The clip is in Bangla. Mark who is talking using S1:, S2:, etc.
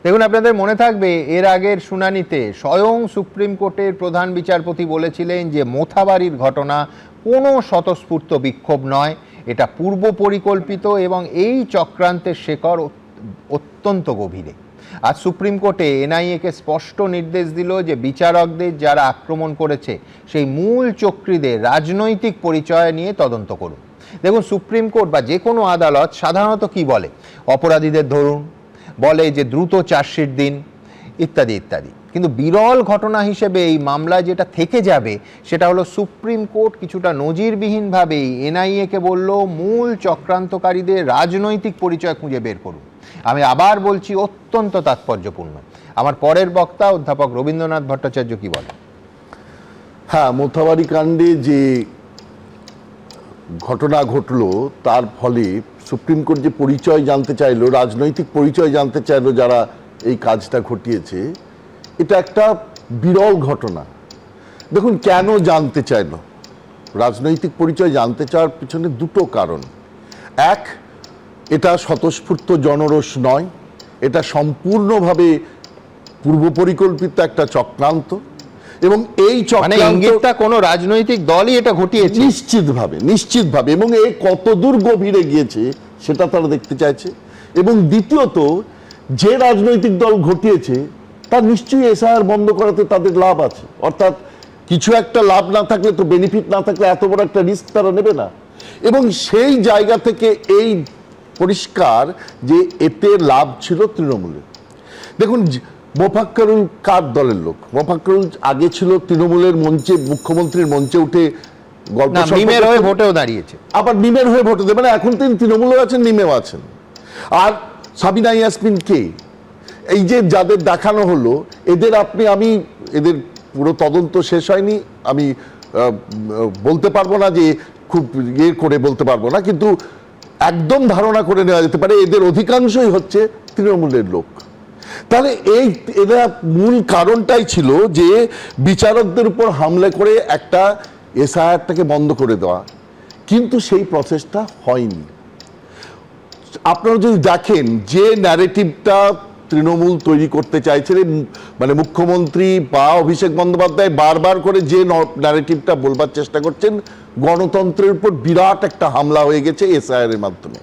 S1: দেখুন, আপনাদের মনে থাকবে এর আগের শুনানিতে স্বয়ং সুপ্রিম কোর্টের প্রধান বিচারপতি বলেছিলেন যে মোথাবাড়ির ঘটনা কোনো স্বতঃস্ফূর্ত বিক্ষোভ নয়, এটা পূর্ব পরিকল্পিত এবং এই চক্রান্তের শেকড় অত্যন্ত গভীরে। আজ সুপ্রিম কোর্টে এনআইএকে স্পষ্ট নির্দেশ দিল যে বিচারকদের যারা আক্রমণ করেছে সেই মূল চক্রীদের রাজনৈতিক পরিচয় নিয়ে তদন্ত করুন। দেখুন, সুপ্রিম কোর্ট বা যে কোনো আদালত সাধারণত কি বলে, অপরাধীদের ধরুন, বলে যে দ্রুত চার্জশিট দিন, ইত্যাদি ইত্যাদি। কিন্তু বিরল ঘটনা হিসেবে এই মামলায় যেটা থেকে যাবে সেটা হলো সুপ্রিম কোর্ট কিছুটা নজিরবিহীনভাবেই এনআইএকে বলল মূল চক্রান্তকারীদের রাজনৈতিক পরিচয় খুঁজে বের করুন। আমি আবার বলছি, অত্যন্ত তাৎপর্যপূর্ণ। আমার পরের বক্তা অধ্যাপক রবীন্দ্রনাথ ভট্টাচার্য কি বলে?
S2: হ্যাঁ, মোথাবাড়ি কাণ্ডে যে ঘটনা ঘটলো তার ফলে সুপ্রিম কোর্ট যে পরিচয় জানতে চাইলো, রাজনৈতিক পরিচয় জানতে চাইলো যারা এই কাজটা ঘটিয়েছে, এটা একটা বিরল ঘটনা। দেখুন, কেন জানতে চাইলো? রাজনৈতিক পরিচয় জানতে চাওয়ার পিছনে দুটো কারণ। এক, এটা স্বতঃস্ফূর্ত জনরোষ নয়, এটা সম্পূর্ণভাবে পূর্ব পরিকল্পিত একটা চক্রান্ত, এবং এই
S1: চক্রান্তটা কোনো রাজনৈতিক দলই এটা ঘটিয়েছে
S2: নিশ্চিতভাবে এবং এ কতদূর গভীরে গিয়েছে সেটা তারা দেখতে চাইছে। এবং দ্বিতীয়ত, যে রাজনৈতিক দল ঘটিয়েছে তার নিশ্চয়ই এসআইআর বন্ধ করাতে তাদের লাভ আছে। অর্থাৎ কিছু একটা লাভ না থাকলে, তো বেনিফিট না থাকলে এত বড় একটা রিস্ক তারা নেবে না। এবং সেই জায়গা থেকে এই পরিষ্কার যে এতে লাভ ছিল তৃণমূলের। দেখুন, মোফাক্কেরুল কার দলের লোক? মোফাক্কেরুল আগে ছিল তৃণমূলের মঞ্চে, মুখ্যমন্ত্রীর মঞ্চে উঠে
S1: মিমের হয়ে ভোটেও দাঁড়িয়েছে,
S2: আবার মিমের হয়ে ভোটে দেবে না। এখন তিনি তৃণমূলেও আছেন, মিমেও আছেন। আর সাবিনা ইয়াসমিন কে? এই যে যাদের দেখানো হলো, এদের আমি এদের পুরো তদন্ত শেষ হয়নি, আমি বলতে পারবো না, যে খুব ইয়ে করে বলতে পারবো না, কিন্তু একদম ধারণা করে নেওয়া যেতে পারে এদের অধিকাংশই হচ্ছে তৃণমূলের লোক। তাহলে এরা মূল কারণটাই ছিল যে বিচারকদের উপর হামলা করে একটা এসআইআরটাকে বন্ধ করে দেওয়া, কিন্তু সেই প্রসেসটা হয়নি। আপনারা যদি দেখেন যে ন্যারেটিভটা তৃণমূল তৈরি করতে চাইছে, মানে মুখ্যমন্ত্রী বা অভিষেক বন্দ্যোপাধ্যায় বারবার করে যে ন্যারেটিভটা বলবার চেষ্টা করছেন, গণতন্ত্রের উপর বিরাট একটা হামলা হয়ে গেছে এসআইআর এর মাধ্যমে।